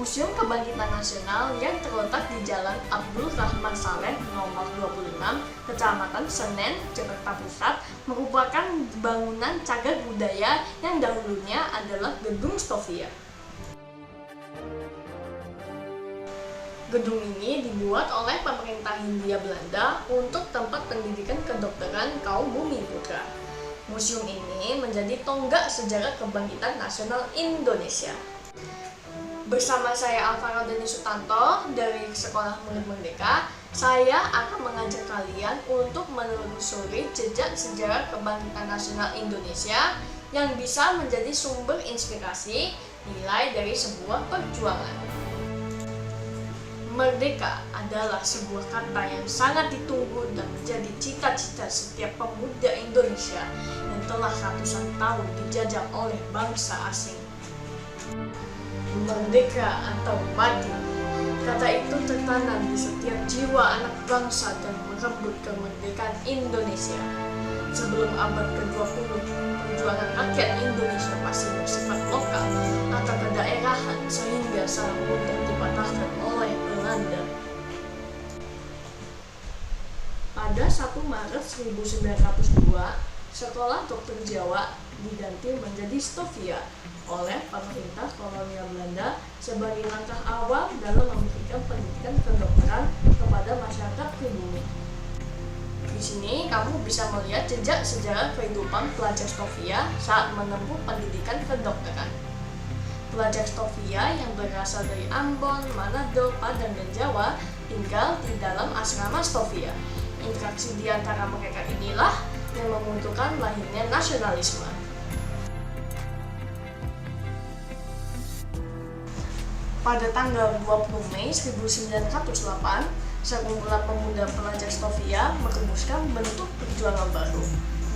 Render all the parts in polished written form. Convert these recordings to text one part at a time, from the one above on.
Museum Kebangkitan Nasional yang terletak di Jalan Abdul Rahman Saleh nomor 26, Kecamatan Senen, Jakarta Pusat, merupakan bangunan cagar budaya yang dahulunya adalah Gedung Stovia. Gedung ini dibuat oleh pemerintah Hindia Belanda untuk tempat pendidikan kedokteran kaum Bumiputra. Museum ini menjadi tonggak sejarah kebangkitan nasional Indonesia. Bersama saya Alvaro Deni Sutanto dari Sekolah Murid Merdeka, saya akan mengajak kalian untuk menelusuri jejak sejarah kebangkitan nasional Indonesia yang bisa menjadi sumber inspirasi nilai dari sebuah perjuangan. Merdeka adalah sebuah kata yang sangat ditunggu dan menjadi cita-cita setiap pemuda Indonesia yang telah ratusan tahun dijajah oleh bangsa asing. Merdeka atau mati, kata itu tertanam di setiap jiwa anak bangsa dan merebut kemerdekaan Indonesia. Sebelum abad ke-20, perjuangan rakyat Indonesia masih bersifat lokal atau kedaerahan sehingga sangat mudah dipatahkan oleh Belanda. Pada 1 Maret 1902, Sekolah Dokter Jawa diganti menjadi Stovia oleh pemerintah kolonial Belanda sebagai langkah awal dalam memberikan pendidikan kedokteran kepada masyarakat pribumi. Di sini kamu bisa melihat jejak sejarah kehidupan pelajar Stovia saat menempuh pendidikan kedokteran. Pelajar Stovia yang berasal dari Ambon, Manado, Padang, dan Jawa tinggal di dalam asrama Stovia. Interaksi di antara mereka inilah yang membutuhkan lahirnya nasionalisme. Pada tanggal 20 Mei 1908, sekumpulan pemuda pelajar Stovia merumuskan bentuk perjuangan baru,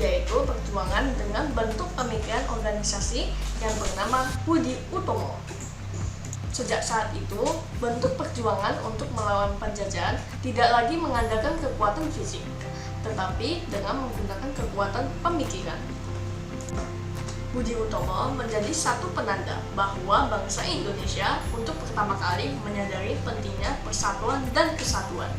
yaitu perjuangan dengan bentuk pemikiran organisasi yang bernama Budi Utomo. Sejak saat itu, bentuk perjuangan untuk melawan penjajahan tidak lagi mengandalkan kekuatan fisik, tetapi dengan menggunakan kekuatan pemikiran. Budi Utomo menjadi satu penanda bahwa bangsa Indonesia untuk pertama kali menyadari pentingnya persatuan dan kesatuan.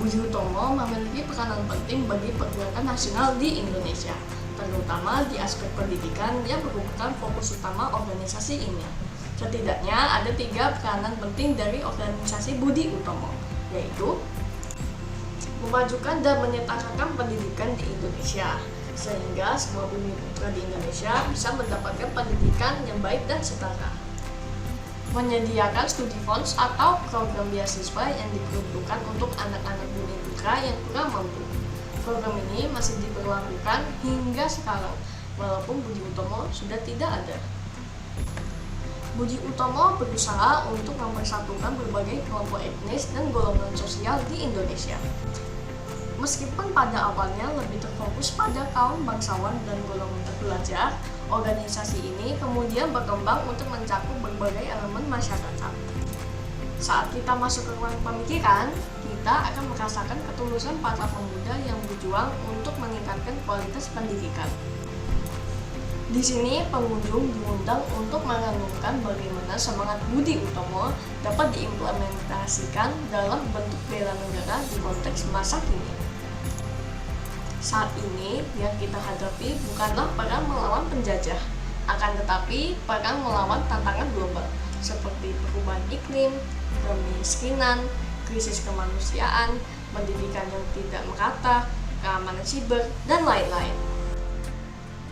Budi Utomo memiliki peranan penting bagi pergerakan nasional di Indonesia, terutama di aspek pendidikan yang merupakan fokus utama organisasi ini. Setidaknya ada 3 peranan penting dari organisasi Budi Utomo, yaitu memajukan dan menyetarakan pendidikan di Indonesia, sehingga semua bumiputra di Indonesia bisa mendapatkan pendidikan yang baik dan setara. Menyediakan studi fonds atau program beasiswa yang diperuntukkan untuk anak-anak bumiputra yang kurang mampu. Program ini masih diberlakukan hingga sekarang, walaupun Budi Utomo sudah tidak ada. Budi Utomo berusaha untuk mempersatukan berbagai kelompok etnis dan golongan sosial di Indonesia. Meskipun pada awalnya lebih terfokus pada kaum bangsawan dan golongan terpelajar, organisasi ini kemudian berkembang untuk mencakup berbagai elemen masyarakat. Saat kita masuk ke ruang pemikiran, kita akan merasakan ketulusan para pemuda yang berjuang untuk meningkatkan kualitas pendidikan. Di sini pengunjung diundang untuk merenungkan bagaimana semangat Budi Utomo dapat diimplementasikan dalam bentuk bela negara di konteks masa kini. Saat ini yang kita hadapi bukanlah perang melawan penjajah, akan tetapi perang melawan tantangan global seperti perubahan iklim, kemiskinan, krisis kemanusiaan, pendidikan yang tidak merata, keamanan siber, dan lain-lain.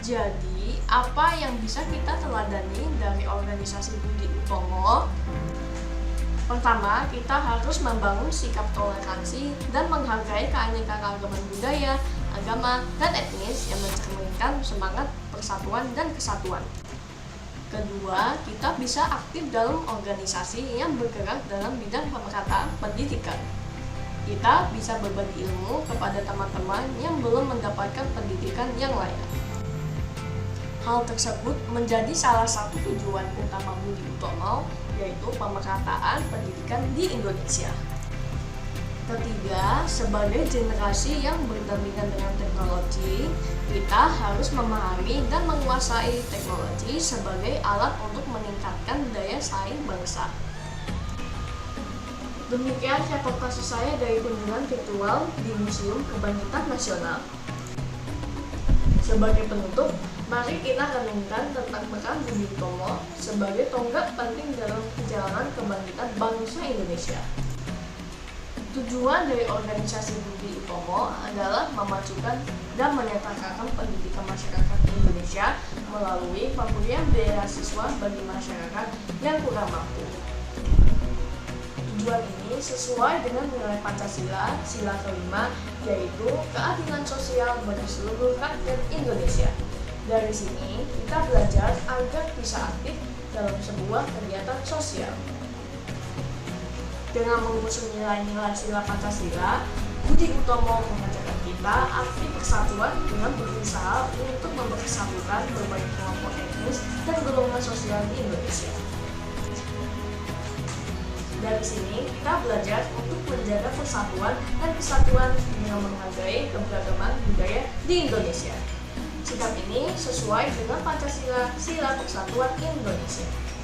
Jadi, apa yang bisa kita teladani dari organisasi Budi Utomo? Pertama, kita harus membangun sikap toleransi dan menghargai keanekaragaman budaya, agama, dan etnis yang mencerminkan semangat persatuan dan kesatuan. Kedua, kita bisa aktif dalam organisasi yang bergerak dalam bidang pemerataan pendidikan. Kita bisa berbagi ilmu kepada teman-teman yang belum mendapatkan pendidikan yang layak. Hal tersebut menjadi salah satu tujuan utama Budi Utomo, yaitu pemerataan pendidikan di Indonesia. Ketiga, sebagai generasi yang berdampingan dengan teknologi, kita harus memahami dan menguasai teknologi sebagai alat untuk meningkatkan daya saing bangsa. Demikian reportase saya dari kunjungan virtual di Museum Kebangkitan Nasional. Sebagai penutup, mari kita renungkan tentang peran Budi Utomo sebagai tonggak penting dalam perjalanan kebangkitan bangsa Indonesia. Tujuan dari organisasi Budi Utomo adalah memajukan dan menyatakan pendidikan masyarakat Indonesia melalui pemberian beasiswa bagi masyarakat yang kurang mampu. Tujuan ini sesuai dengan nilai Pancasila, sila kelima, yaitu keadilan sosial bagi seluruh rakyat Indonesia. Dari sini, kita belajar agar bisa aktif dalam sebuah kegiatan sosial. Dengan mengusung nilai-nilai sila Pancasila, Budi Utomo mengajarkan kita arti persatuan dengan berusaha untuk mempersatukan berbagai kelompok etnis dan golongan sosial di Indonesia. Dari sini, kita belajar untuk menjaga persatuan dan kesatuan dengan menghargai keberagaman budaya di Indonesia. Sikap ini sesuai dengan Pancasila, sila persatuan Indonesia.